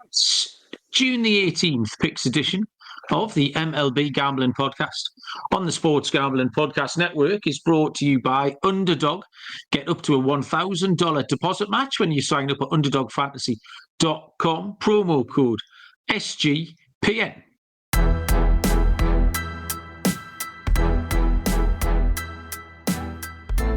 It's June the 18th, Picks edition of the MLB Gambling Podcast on the Sports Gambling Podcast Network is brought to you by Underdog. Get up to a $1,000 deposit match when you sign up at underdogfantasy.com. Promo code SGPN.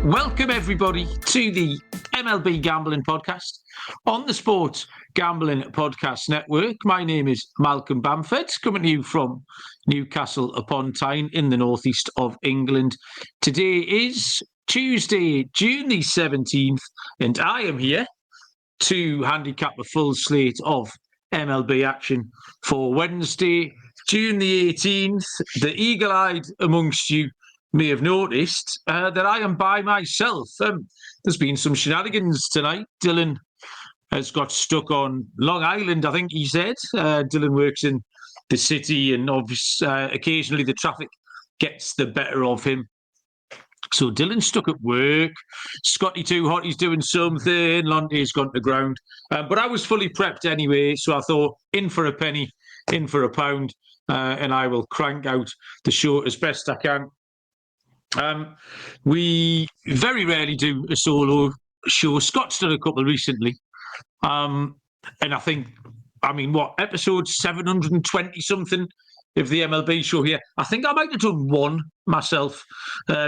Welcome, everybody, to the MLB Gambling Podcast on the Sports Gambling Podcast Network. My name is Malcolm Bamford, coming to you from Newcastle upon Tyne in the northeast of England. Today is Tuesday, June the 17th, and I am here to handicap a full slate of MLB action for Wednesday, June the 18th. The eagle-eyed amongst you may have noticed that I am by myself. There's been some shenanigans tonight. Dylan has got stuck on Long Island, I think he said. Dylan works in the city, and obviously, occasionally the traffic gets the better of him. So Dylan's stuck at work. Scotty Too Hotty's doing something. Lonte's gone to ground. But I was fully prepped anyway, so I thought, in for a penny, in for a pound, and I will crank out the show as best I can. We very rarely do a solo show. Scott's done a couple recently. And I think, episode 720 something of the MLB show here. I think I might have done one myself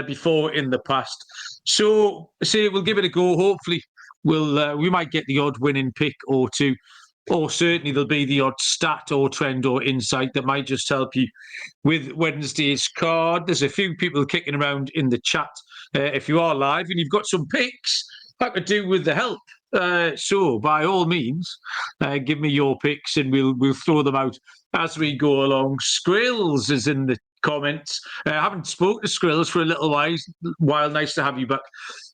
before in the past. So we'll give it a go. Hopefully we might get the odd winning pick or two. Or certainly there'll be the odd stat or trend or insight that might just help you with Wednesday's card. There's a few people kicking around in the chat. If you are live and you've got some picks, that could do with the help. So by all means, give me your picks and we'll throw them out as we go along. Skrills is in the comments. I haven't spoken to Skrills for a little while. Nice to have you back.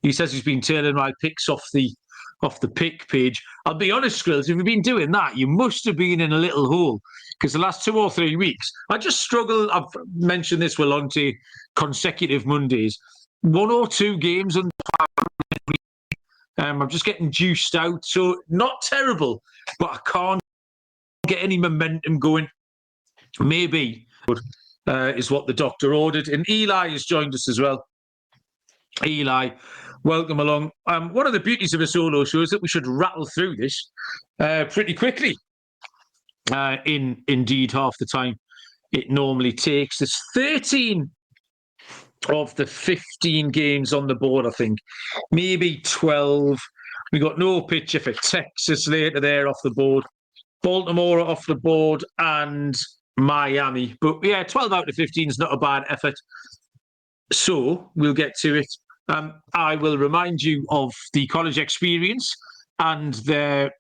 He says he's been turning my picks off the pick page. I'll be honest, Skrills, if you've been doing that, you must have been in a little hole, because the last 2 or 3 weeks, I just struggle. I've mentioned this with Lonte, consecutive Mondays, 1 or 2 games under 500. I'm just getting juiced out, so not terrible, but I can't get any momentum going. Maybe is what the doctor ordered. And Eli has joined us as well. Eli, welcome along. One of the beauties of a solo show is that we should rattle through this pretty quickly. Indeed, half the time it normally takes. There's 13 of the 15 games on the board, I think. Maybe 12. We got no picture for Texas later there off the board. Baltimore off the board and Miami. But yeah, 12 out of 15 is not a bad effort. So we'll get to it. I will remind you of the college experience and their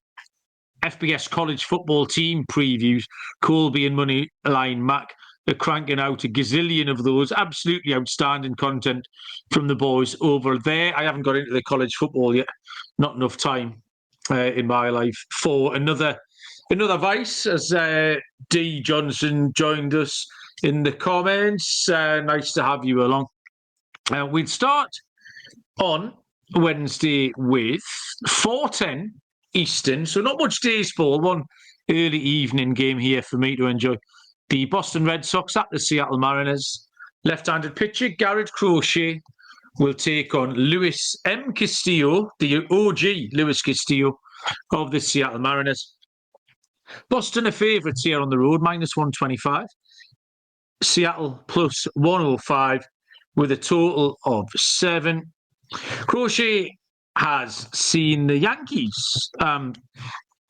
FBS college football team previews. Colby and Moneyline Mac are cranking out a gazillion of those. Absolutely outstanding content from the boys over there. I haven't got into the college football yet. Not enough time in my life for another vice, as D. Johnson joined us in the comments. Nice to have you along. We'll start on Wednesday with 4:10 Eastern, so not much baseball. One early evening game here for me to enjoy. The Boston Red Sox at the Seattle Mariners. Left-handed pitcher Garrett Crochet will take on Luis M. Castillo, the OG Luis Castillo of the Seattle Mariners. Boston are favourites here on the road, -125. Seattle +105 with a total of 7. Crochet has seen the Yankees on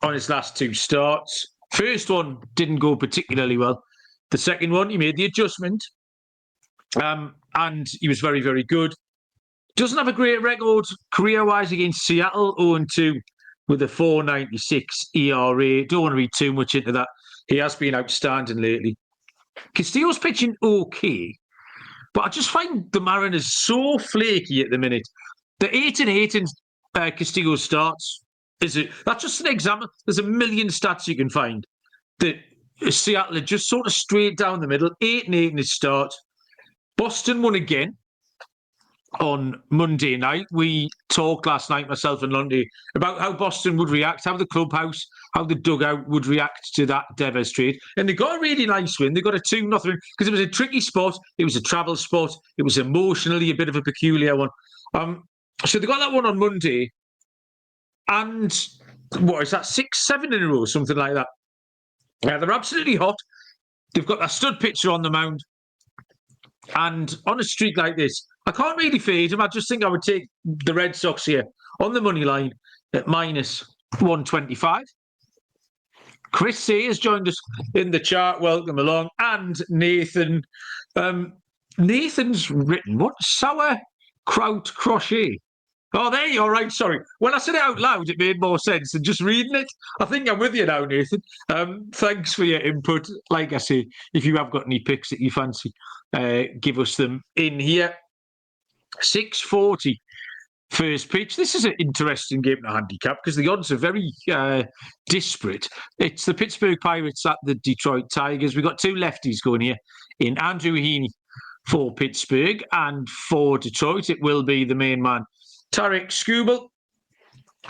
his last 2 starts. First one didn't go particularly well. The second one, he made the adjustment, and he was very, very good. Doesn't have a great record career-wise against Seattle, 0-2 with a 4.96 ERA. Don't want to read too much into that. He has been outstanding lately. Castillo's pitching okay, but I just find the Mariners so flaky at the minute. The 8-8 in Castillo starts. That's just an example. There's a million stats you can find that Seattle are just sort of straight down the middle. 8-8 in his start. Boston won again. on Monday night. We talked last night, myself and Lundy, about how Boston would react, how the clubhouse, how the dugout would react to that Devers trade. And they got a really nice win. They got a 2-0 because it was a tricky spot. It was a travel spot. It was emotionally a bit of a peculiar one. So they got that one on Monday. And what is that, 6-7 in a row, something like that. They're absolutely hot. They've got a stud pitcher on the mound. And on a streak like this, I can't really fade them. I just think I would take the Red Sox here on the money line at minus 125. Chris C has joined us in the chat. Welcome along. And Nathan. Nathan's written, what? Sauerkraut crochet. Oh, there you are. Right, sorry. When I said it out loud, it made more sense than just reading it. I think I'm with you now, Nathan. Thanks for your input. Like I say, if you have got any picks that you fancy, give us them in here. 6:40 first pitch. This is an interesting game to handicap because the odds are very disparate. It's the Pittsburgh Pirates at the Detroit Tigers. We've got two lefties going here in Andrew Heaney for Pittsburgh, and for Detroit, it will be the main man, Tarek Skubal.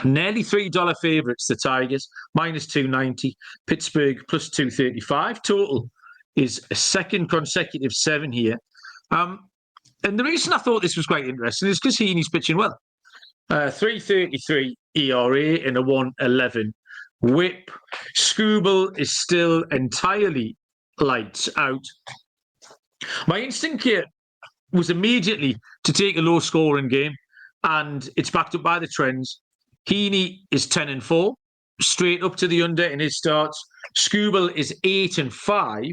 Nearly $3 favourites, the Tigers, minus 290. Pittsburgh plus 235. Total is a second consecutive 7 here. And the reason I thought this was quite interesting is because Heaney's pitching well. 3.33 ERA and a 1.11 whip. Skubal is still entirely lights out. My instinct here was immediately to take a low-scoring game, and it's backed up by the trends. Heaney is 10-4, straight up to the under in his starts. Skubal is 8-5.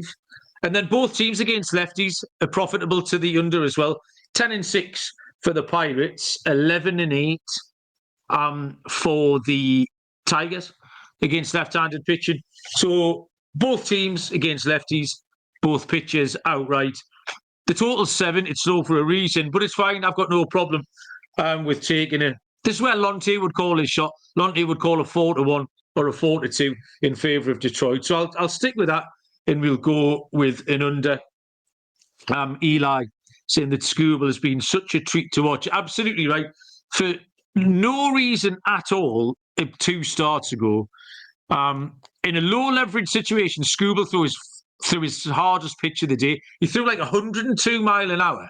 And then both teams against lefties are profitable to the under as well. 10-6 for the Pirates, 11-8 for the Tigers against left-handed pitching. So both teams against lefties, both pitchers outright. The total's 7. It's low for a reason, but it's fine. I've got no problem with taking it. This is where Lonte would call his shot. Lonte would call a 4-1 or a 4-2 in favour of Detroit. So I'll stick with that, and we'll go with an under. Eli saying that Skubal has been such a treat to watch. Absolutely right. For no reason at all, 2 starts ago, in a low leverage situation, Skubal threw his hardest pitch of the day. He threw like 102 mile an hour.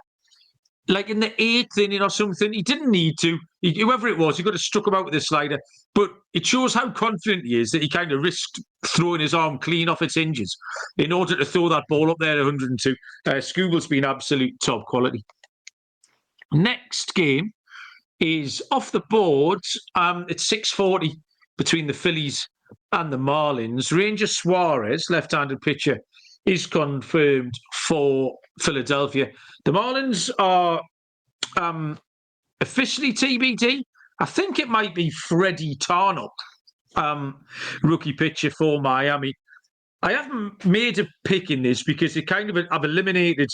Like in the 8th inning or something. He didn't need to. Whoever it was, he could have struck him out with a slider. But it shows how confident he is that he kind of risked throwing his arm clean off its hinges in order to throw that ball up there at 102. Skubal's been absolute top quality. Next game is off the board. It's 6:40 between the Phillies and the Marlins. Ranger Suarez, left-handed pitcher, is confirmed for Philadelphia. The Marlins are officially TBD. I think it might be Freddie Tarnok, rookie pitcher for Miami. I haven't made a pick in this because I've eliminated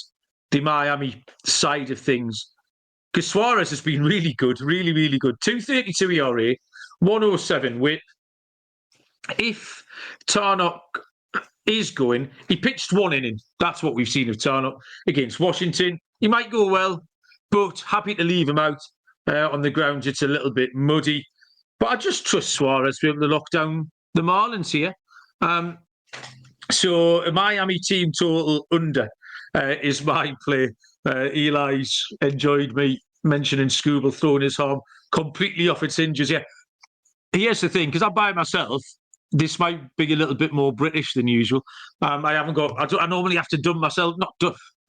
the Miami side of things. Because Suarez has been really good, really, really good. 2.32 ERA, 107 whip. If Tarnok is going, he pitched 1 inning. That's what we've seen of Tarnok against Washington. He might go well, but happy to leave him out on the ground. It's a little bit muddy. But I just trust Suarez to be able to lock down the Marlins here. So a Miami team total under is my play. Eli's enjoyed me mentioning Skubal throwing his arm completely off its hinges. Yeah. Here's the thing, because I buy myself, this might be a little bit more British than usual. I normally have to dumb myself.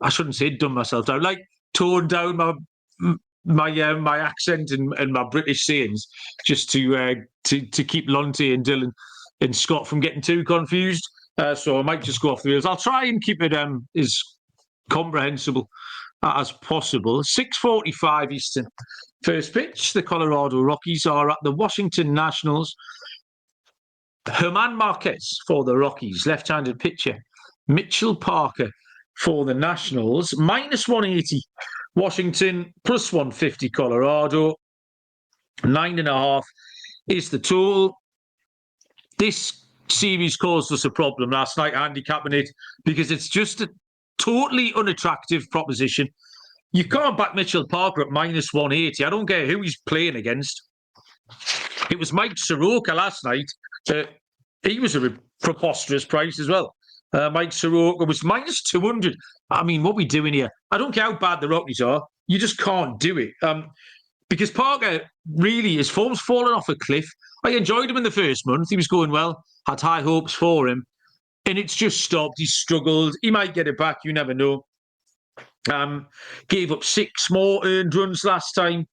I shouldn't say dumb myself down. Like tone down my accent and my British sayings, just to keep Lonte and Dylan and Scott from getting too confused. So I might just go off the rails. I'll try and keep it as comprehensible as possible. 6:45 Eastern. First pitch. The Colorado Rockies are at the Washington Nationals. Herman Marquez for the Rockies, left-handed pitcher. Mitchell Parker for the Nationals, minus 180. Washington, plus 150 Colorado. 9.5 is the total. This series caused us a problem last night, handicapping it, because it's just a totally unattractive proposition. You can't back Mitchell Parker at minus 180. I don't care who he's playing against. It was Mike Soroka last night. He was a preposterous price as well. Mike Soroka was minus 200. I mean, what are we doing here? I don't care how bad the Rockies are. You just can't do it. Because Parker, really, his form's fallen off a cliff. I enjoyed him in the first month. He was going well. Had high hopes for him. And it's just stopped. He's struggled. He might get it back. You never know. Gave up 6 more earned runs last time.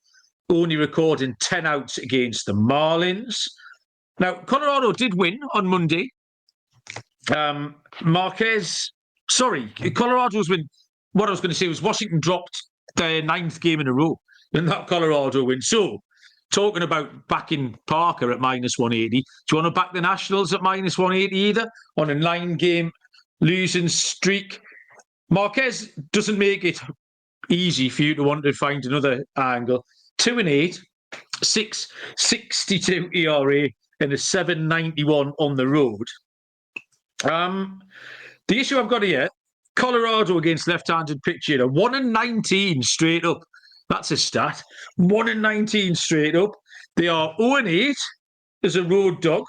Only recording 10 outs against the Marlins. Now, Colorado did win on Monday. Colorado's win. What I was going to say was Washington dropped their 9th game in a row in that Colorado win. So, talking about backing Parker at minus 180, do you want to back the Nationals at minus 180 either on a 9-game losing streak? Marquez doesn't make it easy for you to want to find another angle. 2-8, 6.62 ERA and a 7.91 on the road. The issue I've got here, Colorado against left-handed pitcher, 1-19 straight up. That's a stat. 1-19 straight up. They are 0-8 as a road dog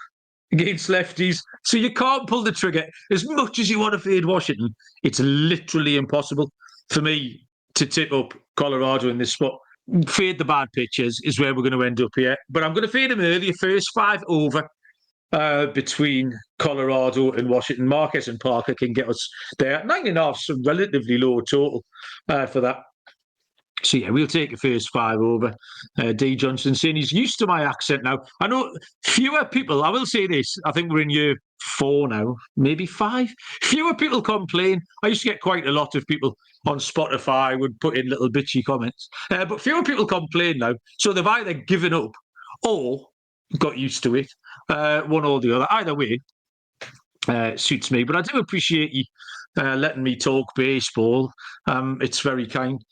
against lefties. So you can't pull the trigger. As much as you want to fade Washington, it's literally impossible for me to tip up Colorado in this spot. Fade the bad pitchers is where we're going to end up here. But I'm going to fade them early. First 5 over between Colorado and Washington. Marquez and Parker can get us there. 9.5 is a relatively low total for that. So, yeah, we'll take the first 5 over. D. Johnson saying he's used to my accent now. I know fewer people, I will say this, I think we're in year 4 now, maybe 5. Fewer people complain. I used to get quite a lot of people on Spotify would put in little bitchy comments. But fewer people complain now. So they've either given up or got used to it. One or the other. Either way, suits me. But I do appreciate you letting me talk baseball. It's very kind.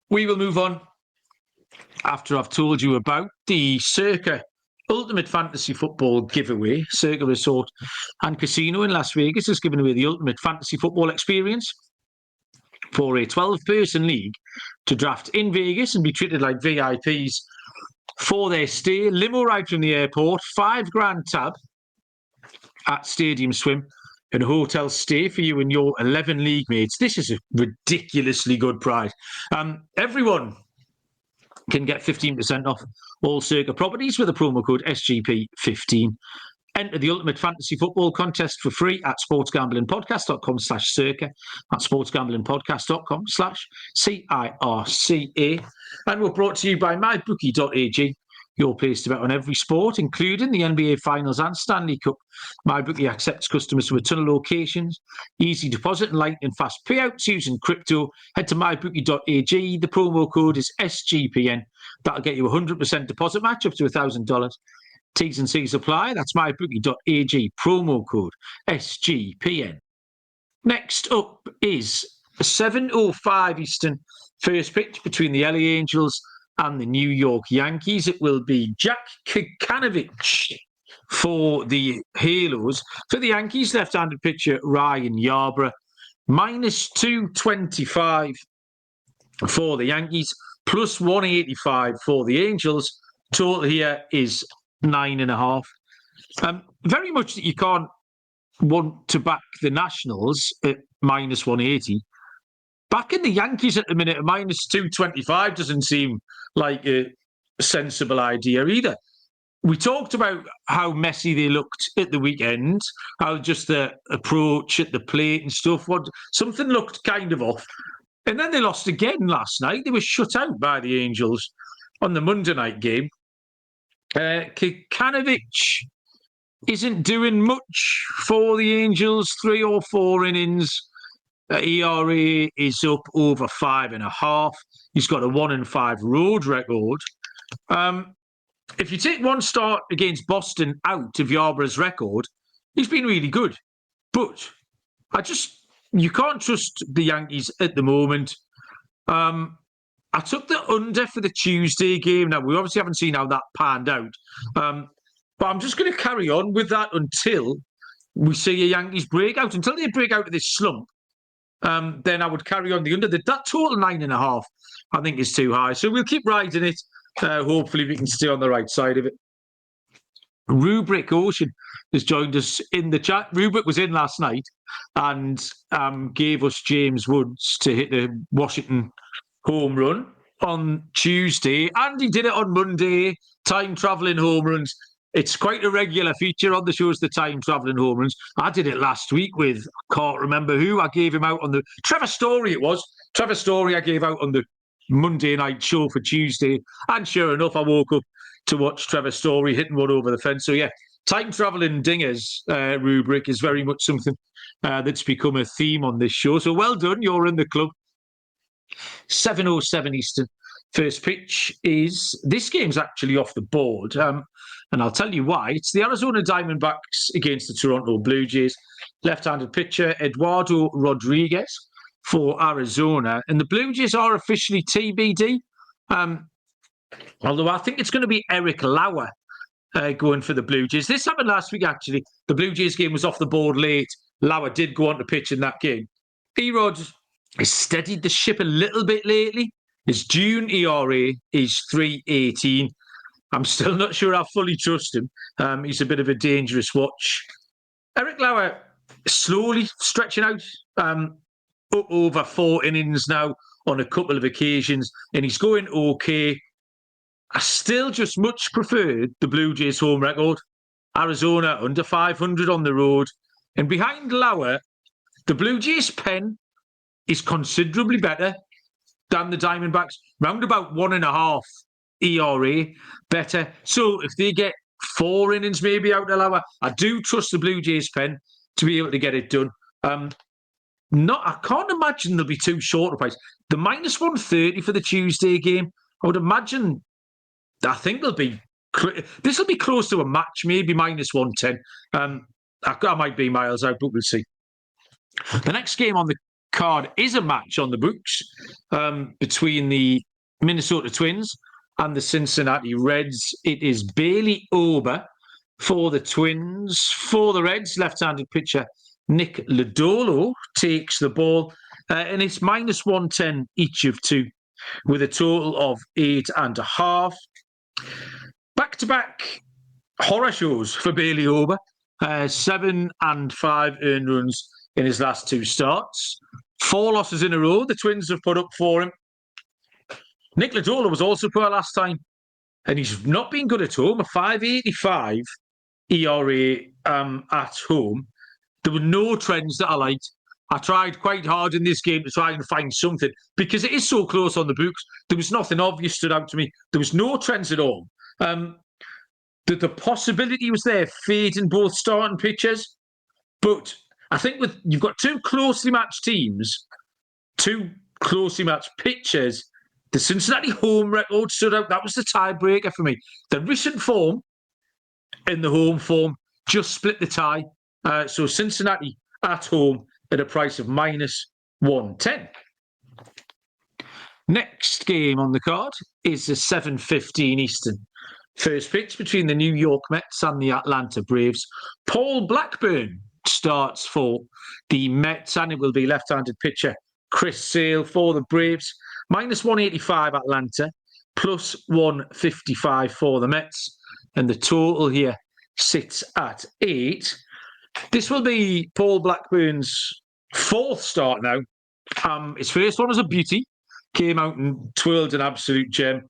We will move on after I've told you about the Circa Ultimate Fantasy Football giveaway. Circa Resort and Casino in Las Vegas is giving away the Ultimate Fantasy Football experience for a 12-person league to draft in Vegas and be treated like VIPs for their stay. Limo ride from the airport, $5,000 tab at Stadium Swim, and a hotel stay for you and your 11 league mates. This is a ridiculously good prize. Everyone can get 15% off all Circa properties with a promo code SGP15. Enter the Ultimate Fantasy Football Contest for free at sportsgamblingpodcast.com/circa, at sportsgamblingpodcast.com/CIRCA. And we're brought to you by mybookie.ag, your place to bet on every sport, including the NBA Finals and Stanley Cup. MyBookie accepts customers from a ton of locations. Easy deposit and lightning fast payouts using crypto. Head to mybookie.ag. The promo code is SGPN. That'll get you a 100% deposit match up to $1,000. T's and C's apply. That's mybookie.ag. Promo code SGPN. Next up is 7:05 Eastern. First pitch between the LA Angels and the New York Yankees. It will be Jack Kikanovich for the Halos. For the Yankees, left-handed pitcher Ryan Yarbrough, minus 225 for the Yankees, plus 185 for the Angels. Total here is 9.5. Very much that you can't want to back the Nationals at minus 180. Backing the Yankees at the minute at minus 225 doesn't seem like a sensible idea either. We talked about how messy they looked at the weekend, how just the approach at the plate and stuff, something looked kind of off. And then they lost again last night. They were shut out by the Angels on the Monday night game. Kikanovich isn't doing much for the Angels, 3 or 4 innings. ERA is up over 5.5. He's got a 1-5 road record. If you take one start against Boston out of Yarbrough's record, he's been really good. But you can't trust the Yankees at the moment. I took the under for the Tuesday game. Now, we obviously haven't seen how that panned out. But I'm just going to carry on with that until we see a Yankees breakout. Until they break out of this slump, then I would carry on the under. That total 9.5, I think, is too high. So we'll keep riding it. Hopefully we can stay on the right side of it. Rubric Ocean has joined us in the chat. Rubric was in last night and gave us James Woods to hit the Washington home run on Tuesday, and he did it on Monday. Time-travelling home runs. It's quite a regular feature on the shows, the time-travelling home runs. I did it last week with, I can't remember who. I gave him out on the... Trevor Story it was. Trevor Story I gave out on the Monday night show for Tuesday. And sure enough, I woke up to watch Trevor Story hitting one over the fence. So yeah, time-travelling dingers rubric is very much something that's become a theme on this show. So well done, you're in the club. 7:07 Eastern. First pitch is... This game's actually off the board. And I'll tell you why. It's the Arizona Diamondbacks against the Toronto Blue Jays. Left-handed pitcher Eduardo Rodriguez for Arizona. And the Blue Jays are officially TBD. Although I think it's going to be Eric Lauer going for the Blue Jays. This happened last week, actually. The Blue Jays game was off the board late. Lauer did go on to pitch in that game. E-Rod has steadied the ship a little bit lately. His June ERA is 3.18. I'm still not sure I fully trust him. He's a bit of a dangerous watch. Eric Lauer slowly stretching out over 4 innings now on a couple of occasions, and he's going okay. I still just much prefer the Blue Jays home record. Arizona under 500 on the road. And behind Lauer, the Blue Jays pen is considerably better than the Diamondbacks. Round about 1.5 ERA better. So if they get 4 innings maybe out of Lauer, I do trust the Blue Jays pen to be able to get it done. I can't imagine they'll be too short of price. The minus 130 for the Tuesday game, I would imagine, I think this will be close to a match, maybe minus 110. I might be miles out, but we'll see. The next game on the card is a match on the books between the Minnesota Twins and the Cincinnati Reds. It is Bailey Ober for the Twins. For the Reds, left-handed pitcher Nick Lodolo takes the ball, and it's minus 110 each of two, with a total of 8.5. Back-to-back horror shows for Bailey Ober. 7 and 5 earned runs in his last 2 starts. 4 losses in a row the Twins have put up for him. Nick Lodolo was also poor last time, and he's not been good at home. A 5.85 ERA at home. There were no trends that I liked. I tried quite hard in this game to try and find something, because it is so close on the books. There was nothing obvious stood out to me. There was no trends at all. The possibility was there, fading both starting pitchers. But I think you've got 2 closely matched teams, 2 closely matched pitchers. The Cincinnati home record stood out. That was the tiebreaker for me. The recent form and the home form just split the tie. So Cincinnati at home at a price of minus 110. Next game on the card is the 7:15 Eastern. First pitch between the New York Mets and the Atlanta Braves. Paul Blackburn starts for the Mets, and it will be left-handed pitcher Chris Sale for the Braves. Minus 185 Atlanta, plus 155 for the Mets. And the total here sits at 8. This will be Paul Blackburn's 4th start now. His first one was a beauty. Came out and twirled an absolute gem.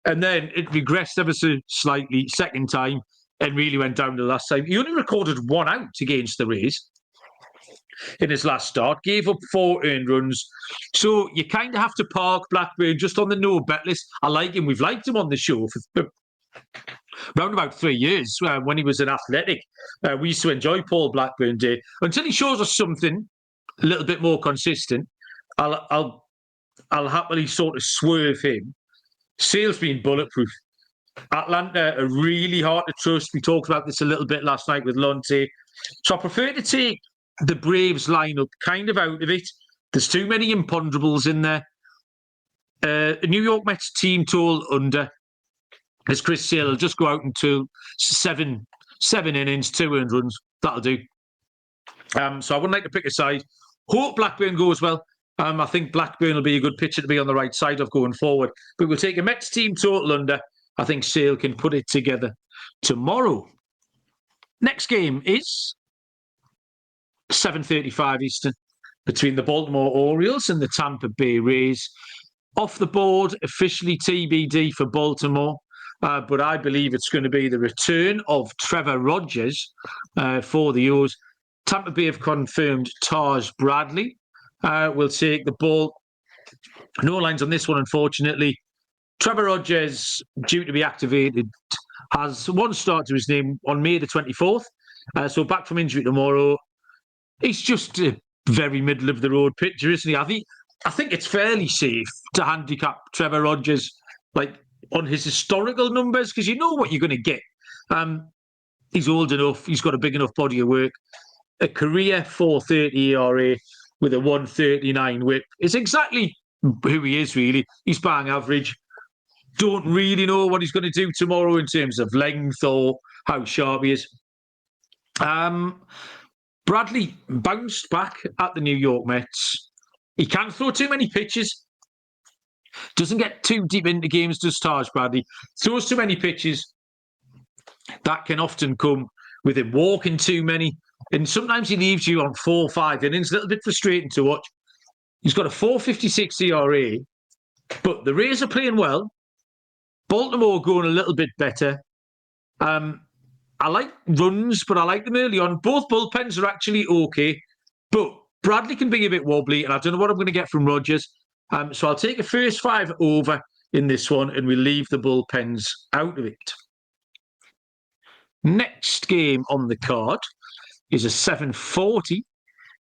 And then it regressed ever so slightly, second time, and really went down the last time. He only recorded 1 out against the Rays in his last start, gave up 4 earned runs. So you kind of have to park Blackburn just on the no-bet list. I like him. We've liked him on the show for around about 3 years when he was an Athletic. We used to enjoy Paul Blackburn Day. Until he shows us something a little bit more consistent, I'll happily sort of swerve him. Sale's been bulletproof. Atlanta are really hard to trust. We talked about this a little bit last night with Lonte. So I prefer to take the Braves lineup kind of out of it. There's too many imponderables in there. A New York Mets team total under, as Chris Sale will just go out until 7 innings, 2 earned runs. That'll do. So I wouldn't like to pick a side. Hope Blackburn goes well. I think Blackburn will be a good pitcher to be on the right side of going forward. But we'll take a Mets team total under. I think Sale can put it together tomorrow. Next game is 7:35 Eastern between the Baltimore Orioles and the Tampa Bay Rays. Off the board, officially TBD for Baltimore. But I believe it's going to be the return of Trevor Rogers for the O's. Tampa Bay have confirmed Taj Bradley will take the ball. No lines on this one, unfortunately. Trevor Rogers, due to be activated, has one start to his name on May the 24th. So back from injury tomorrow. He's just a very middle of the road pitcher, isn't he? I think it's fairly safe to handicap Trevor Rogers like on his historical numbers because you know what you're going to get. He's old enough. He's got a big enough body of work. A career 4.30 ERA with a 1.39 whip is exactly who he is, really. He's bang average. Don't really know what he's going to do tomorrow in terms of length or how sharp he is. Bradley bounced back at the New York Mets. He can't throw too many pitches. Doesn't get too deep into games, does Taj Bradley. Throws too many pitches. That can often come with him walking too many. And sometimes he leaves you on 4 or 5 innings. A little bit frustrating to watch. He's got a 4.56 ERA. But the Rays are playing well. Baltimore going a little bit better. I like runs, but I like them early on. Both bullpens are actually okay. But Bradley can be a bit wobbly, and I don't know what I'm going to get from Rogers. So I'll take a first 5 over in this one, and we'll leave the bullpens out of it. Next game on the card is a 7:40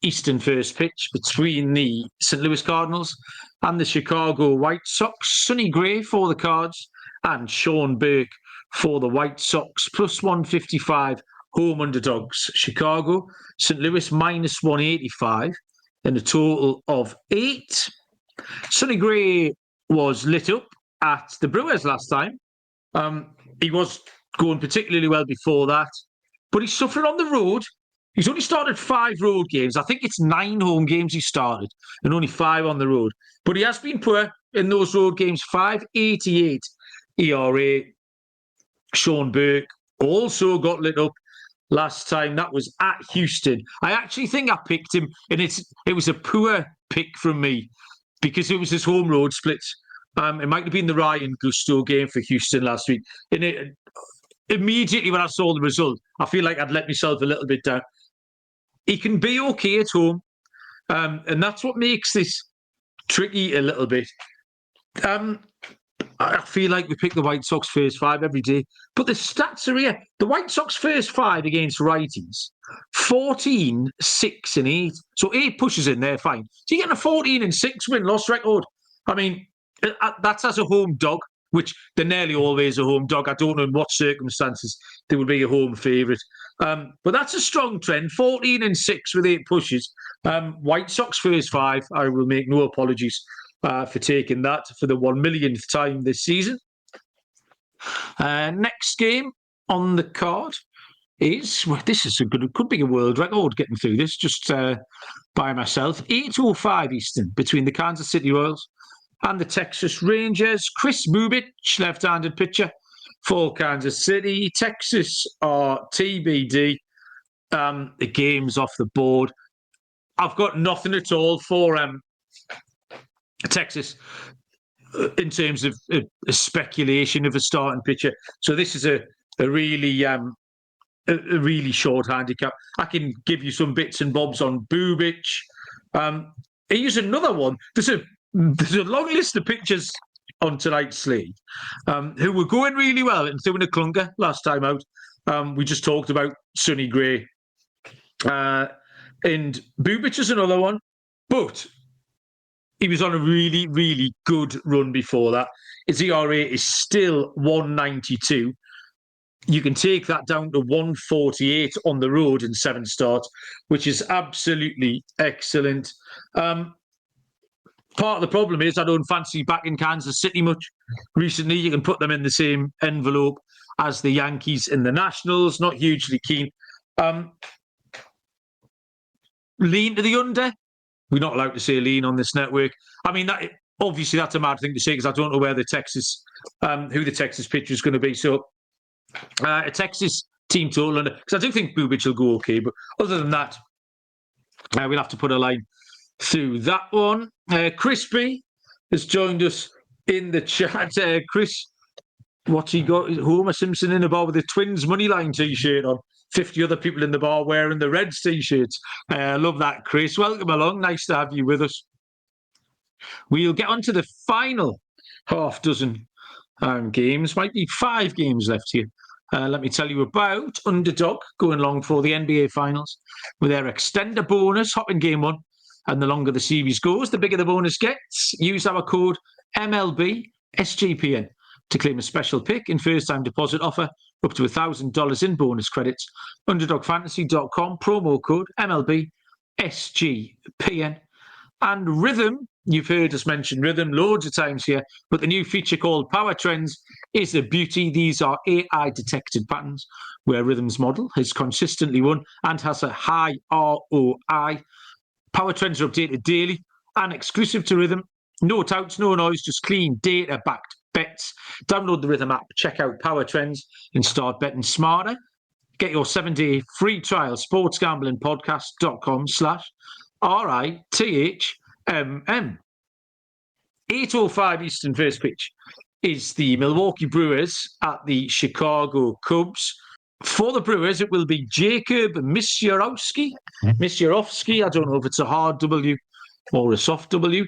Eastern first pitch between the St. Louis Cardinals and the Chicago White Sox. Sonny Gray for the Cards and Sean Burke for the White Sox. Plus 155 home underdogs. Chicago, St. Louis minus 185 and a total of 8. Sonny Gray was lit up at the Brewers last time. He was going particularly well before that, but he's suffering on the road. He's only started 5 road games. I think it's 9 home games he started and only 5 on the road. But he has been poor in those road games. 5.88 ERA. Sean Burke also got lit up last time. That was at Houston. I actually think I picked him, and it was a poor pick from me because it was his home road splits. It might have been the Ryan Gusto game for Houston last week. And immediately when I saw the result, I feel like I'd let myself a little bit down. He can be okay at home, and that's what makes this tricky a little bit. I feel like we pick the White Sox first 5 every day, but the stats are here. The White Sox first 5 against righties, 14, 6 and 8. So 8 pushes in there, fine. So you're getting a 14 and 6 win-loss record. I mean, that's as a home dog, which they're nearly always a home dog. I don't know in what circumstances they would be a home favourite. But that's a strong trend. 14 and 6 with 8 pushes. White Sox first 5. I will make no apologies for taking that for the 1 millionth time this season. Next game on the card is, well, this is could be a world record getting through this just by myself. 8:05 Eastern between the Kansas City Royals and the Texas Rangers. Chris Bubich, left-handed pitcher for Kansas City. Texas are TBD. The game's off the board. I've got nothing at all for Texas in terms of a speculation of a starting pitcher. So this is a really short handicap. I can give you some bits and bobs on Bubich. Here's another one. There's a long list of pitchers on tonight's slate who were going really well and doing a clunker last time out. We just talked about Sonny Gray. And Bubich is another one. But he was on a really, really good run before that. His ERA is still 1.92. You can take that down to 1.48 on the road in 7 starts, which is absolutely excellent. Part of the problem is I don't fancy back in Kansas City much. Recently, you can put them in the same envelope as the Yankees and the Nationals. Not hugely keen. Lean to the under we're not allowed to say lean on this network. I mean, obviously that's a mad thing to say because I don't know where the Texas, who the Texas pitcher is going to be. So a Texas team total, because I do think Bubic will go okay, but other than that, we'll have to put a line through that one. Chris B has joined us in the chat. Chris, what's he got? Homer Simpson in the bar with the Twins moneyline T-shirt on. 50 other people in the bar wearing the Reds T-shirts. I love that, Chris. Welcome along. Nice to have you with us. We'll get on to the final half dozen games. Might be 5 games left here. Let me tell you about Underdog going along for the NBA Finals with their extender bonus, hopping game 1. And the longer the series goes, the bigger the bonus gets. Use our code MLB SGPN to claim a special pick and first-time deposit offer up to $1,000 in bonus credits. UnderdogFantasy.com, promo code MLB SGPN. And Rhythm, you've heard us mention Rhythm loads of times here, but the new feature called Power Trends is a beauty. These are AI-detected patterns where Rhythm's model has consistently won and has a high ROI. Power Trends are updated daily and exclusive to Rhythm. No touts, no noise, just clean data-backed bets. Download the Rhythm app, check out Power Trends and start betting smarter. Get your 7-day free trial, sportsgamblingpodcast.com/RITHMM. 8:05 Eastern first pitch is the Milwaukee Brewers at the Chicago Cubs. For the Brewers, it will be Jacob Misiorowski. I don't know if it's a hard W or a soft W.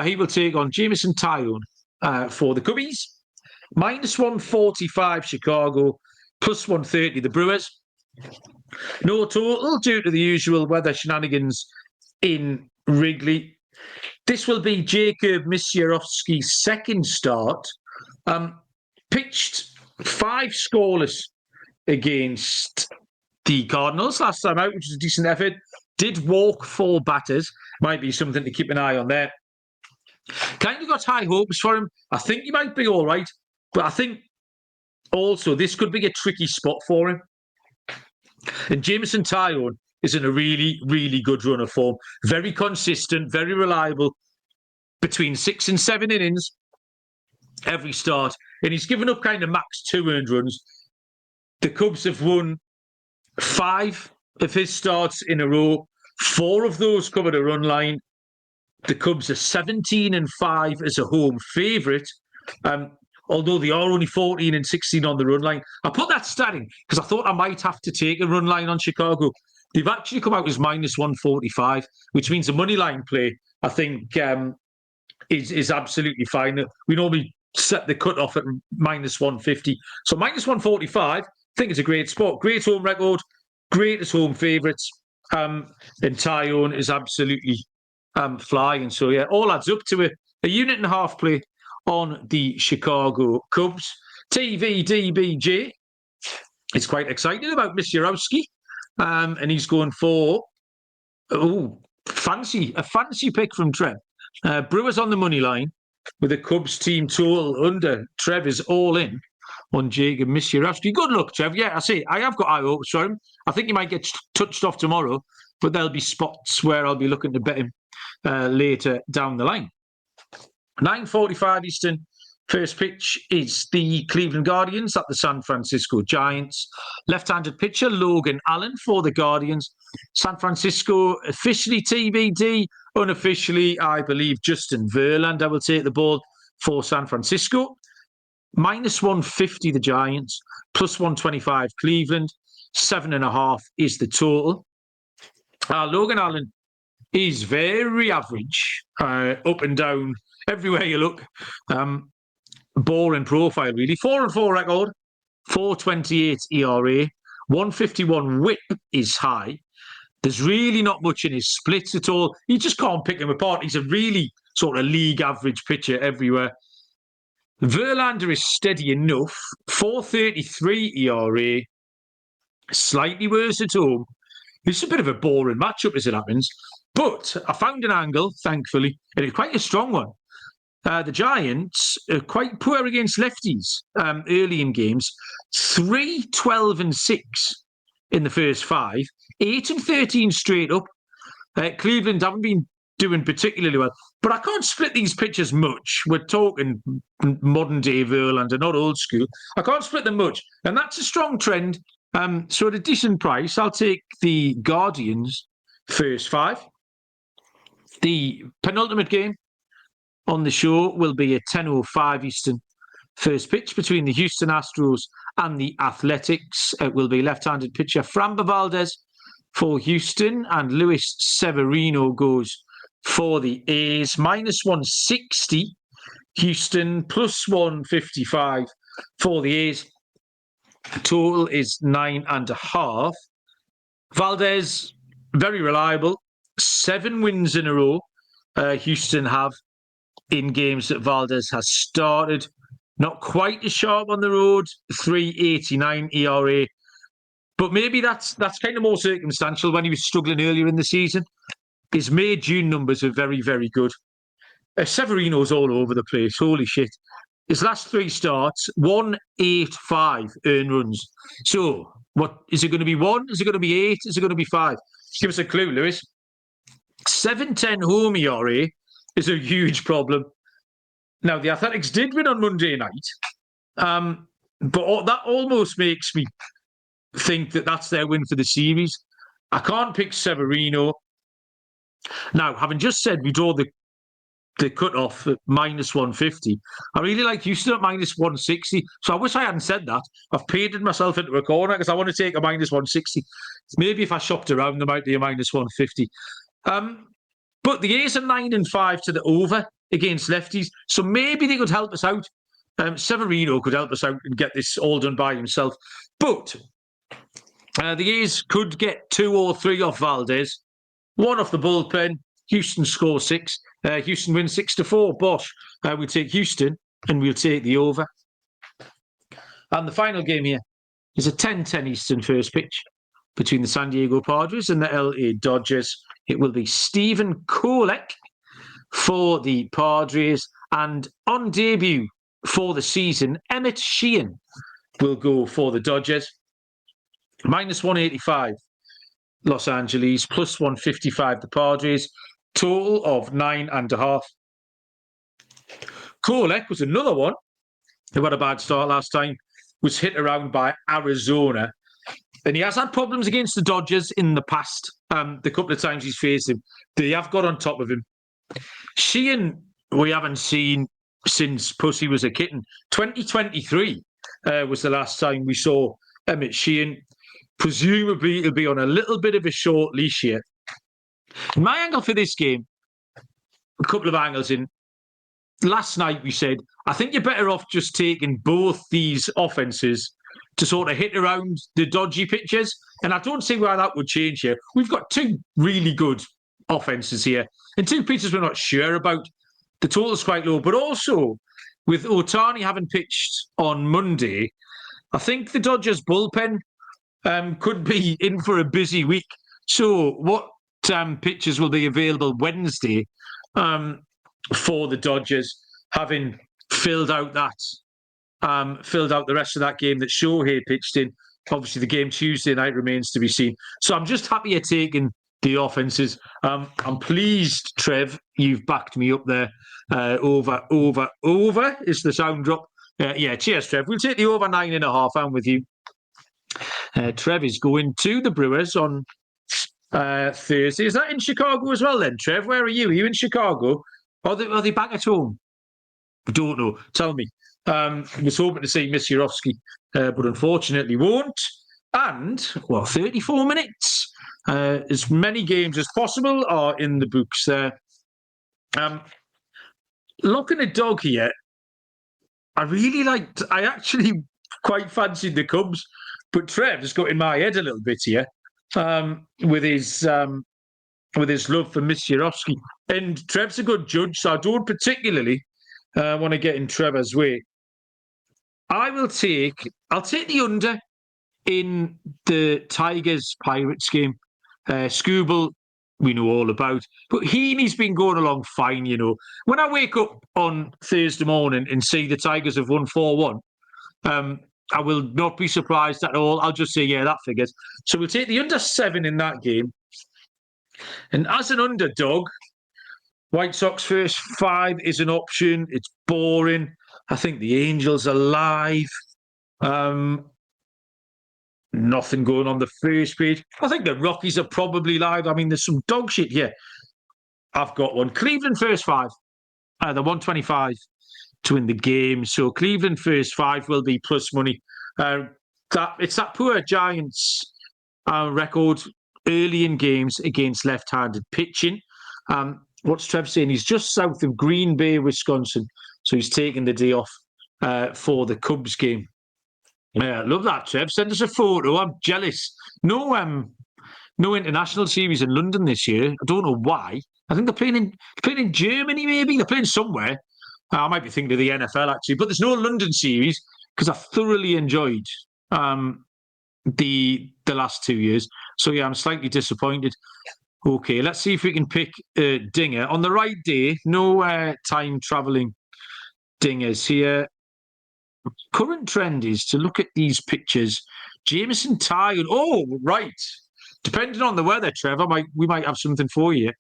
He will take on Jameson Taillon for the Cubbies. -145 Chicago, +130 the Brewers. No total due to the usual weather shenanigans in Wrigley. This will be Jacob Misiorowski's second start. Pitched 5 scoreless against the Cardinals last time out, which was a decent effort. Did walk 4 batters. Might be something to keep an eye on there. Kind of got high hopes for him. I think he might be all right, but I think also this could be a tricky spot for him. And Jameson Taillon is in a really, really good run of form. Very consistent, very reliable, between 6 and 7 innings every start. And he's given up kind of max 2 earned runs. The Cubs have won 5 of his starts in a row. 4 of those covered a run line. The Cubs are 17-5 as a home favourite, although they are only 14-16 on the run line. I put that stat in because I thought I might have to take a run line on Chicago. They've actually come out as -145, which means a money line play, I think, is absolutely fine. We normally set the cutoff at -150. So -145, I think it's a great spot. Great home record, great as home favourites. And Taillon is absolutely flying. So, yeah, all adds up to a 1.5 play on the Chicago Cubs. TVDBJ is quite excited about Misiorowski, and he's going for a fancy pick from Trev. Brewers on the money line with a Cubs team total under. Trev is all in on Jacob Misiorowski. Good luck, Trev. Yeah, I have got high hopes for him. I think he might get touched off tomorrow, but there'll be spots where I'll be looking to bet him later down the line. 9:45 Eastern. First pitch is the Cleveland Guardians at the San Francisco Giants. Left-handed pitcher Logan Allen for the Guardians. San Francisco officially TBD. Unofficially, I believe Justin Verlander will take the ball for San Francisco. -150 the Giants. +125 Cleveland. 7.5 is the total. Logan Allen is very average, up and down, everywhere you look. Boring profile, really. 4-4 record, 4.28 ERA, 151 whip is high. There's really not much in his splits at all. You just can't pick him apart. He's a really sort of league average pitcher everywhere. Verlander is steady enough, 4.33 ERA, slightly worse at home. It's a bit of a boring matchup as it happens. But I found an angle, thankfully, and it's quite a strong one. The Giants are quite poor against lefties early in games. 3-12-6 in the first 5. 8-13 straight up. Cleveland haven't been doing particularly well. But I can't split these pitchers much. We're talking modern-day Verlander, not old school. I can't split them much. And that's a strong trend. So at a decent price, I'll take the Guardians first 5. The penultimate game on the show will be at 10:05 Eastern. First pitch between the Houston Astros and the Athletics. It will be left-handed pitcher Framber Valdez for Houston, and Luis Severino goes for the A's. -160 Houston, +155 for the A's. Total is 9.5. Valdez, very reliable. 7 wins in a row Houston have in games that Valdez has started. Not quite as sharp on the road, 3.89 ERA. But maybe that's kind of more circumstantial when he was struggling earlier in the season. His May-June numbers are very, very good. Severino's all over the place. Holy shit. His last 3 starts, 1.85 earned runs. So, what is it going to be 1? Is it going to be 8? Is it going to be 5? Give us a clue, Lewis. 7.10 home ERA is a huge problem. Now, the Athletics did win on Monday night, but that almost makes me think that that's their win for the series. I can't pick Severino. Now, having just said we draw the cut-off at -150, I really like Houston at -160, so I wish I hadn't said that. I've painted myself into a corner because I want to take a -160. Maybe if I shopped around, there might be a -150. But the A's are 9-5 to the over against lefties, so maybe they could help us out. Severino could help us out and get this all done by himself. But the A's could get 2 or 3 off Valdez, 1 off the bullpen. Houston scores 6. Houston wins 6-4. Bosh. We'll take Houston and we'll take the over. And the final game here is a 10:10 Eastern first pitch between the San Diego Padres and the LA Dodgers. It will be Stephen Kolek for the Padres, and on debut for the season, Emmett Sheehan will go for the Dodgers. -185 Los Angeles, +155 the Padres, total of 9.5. Kolek was another one who had a bad start last time, was hit around by Arizona. And he has had problems against the Dodgers in the past. The couple of times he's faced him, they have got on top of him. Sheehan, we haven't seen since Pussy was a kitten. 2023 was the last time we saw Emmett Sheehan. Presumably, he'll be on a little bit of a short leash here. My angle for this game, a couple of angles in. Last night we said, I think you're better off just taking both these offenses to sort of hit around the dodgy pitches. And I don't see why that would change here. We've got 2 really good offenses here and 2 pitchers we're not sure about. The total's quite low. But also, with Ohtani having pitched on Monday, I think the Dodgers bullpen could be in for a busy week. So what pitchers will be available Wednesday for the Dodgers, having filled out the rest of that game that Shohei pitched in? Obviously, the game Tuesday night remains to be seen. So I'm just happy at taking the offenses. I'm pleased, Trev, you've backed me up there. Over is the sound drop. Yeah, cheers, Trev. We'll take the over 9.5. I'm with you. Trev is going to the Brewers on Thursday. Is that in Chicago as well then, Trev? Where are you? Are you in Chicago? Are they back at home? I don't know. Tell me. I was hoping to see Miss Yurovsky, but unfortunately won't. And, 34 minutes. As many games as possible are in the books there. Looking at dog here, I actually quite fancied the Cubs, but Trev has got in my head a little bit here with his love for Miss Yurovsky. And Trev's a good judge, so I don't particularly want to get in Trevor's way. I'll take the under in the Tigers-Pirates game. Scooble, we know all about. But Heaney's been going along fine, you know. When I wake up on Thursday morning and see the Tigers have won 4-1, I will not be surprised at all. I'll just say, yeah, that figures. So we'll take the under 7 in that game. And as an underdog, White Sox first 5 is an option. It's boring. I think the Angels are live. Nothing going on the first page. I think the Rockies are probably live. I mean, there's some dog shit here. I've got one. Cleveland first 5. The 125 to win the game. So Cleveland first 5 will be plus money. It's that poor Giants record early in games against left-handed pitching. What's Trev saying? He's just south of Green Bay, Wisconsin. So he's taking the day off for the Cubs game. Love that, Trev. Send us a photo. I'm jealous. No international series in London this year. I don't know why. I think they're playing in Germany, maybe. They're playing somewhere. I might be thinking of the NFL, actually. But there's no London series because I thoroughly enjoyed the last 2 years. So, yeah, I'm slightly disappointed. Okay, let's see if we can pick a dinger. On the right day, no time-travelling dingers here. Current trend is to look at these pictures. Jameson Tyrone. Oh, right. Depending on the weather, Trevor, we might have something for you.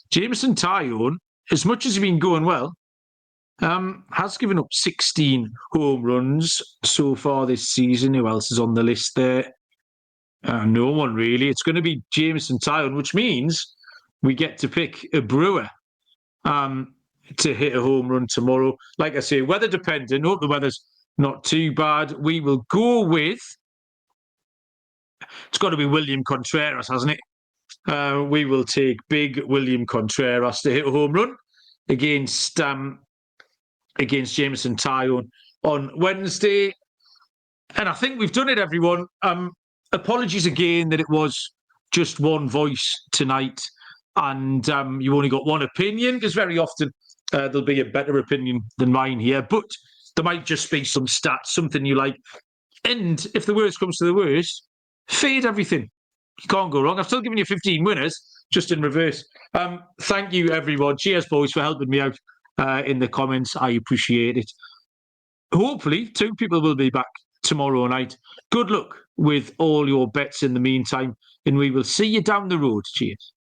Jameson Tyrone, as much as he's been going well, has given up 16 home runs so far this season. Who else is on the list there? No one really. It's going to be Jameson Tyrone, which means we get to pick a Brewer to hit a home run tomorrow. Like I say, weather dependent. Hope the weather's not too bad. We will go with... It's got to be William Contreras, hasn't it? We will take big William Contreras to hit a home run against Jameson Tyrone on Wednesday. And I think we've done it, everyone. Apologies again that it was just one voice tonight and you only got one opinion, because very often there'll be a better opinion than mine here. But there might just be some stats, something you like. And if the worst comes to the worst, fade everything. You can't go wrong. I've still given you 15 winners, just in reverse. Thank you, everyone. Cheers, boys, for helping me out in the comments. I appreciate it. Hopefully, 2 people will be back tomorrow night. Good luck with all your bets in the meantime, and we will see you down the road. Cheers.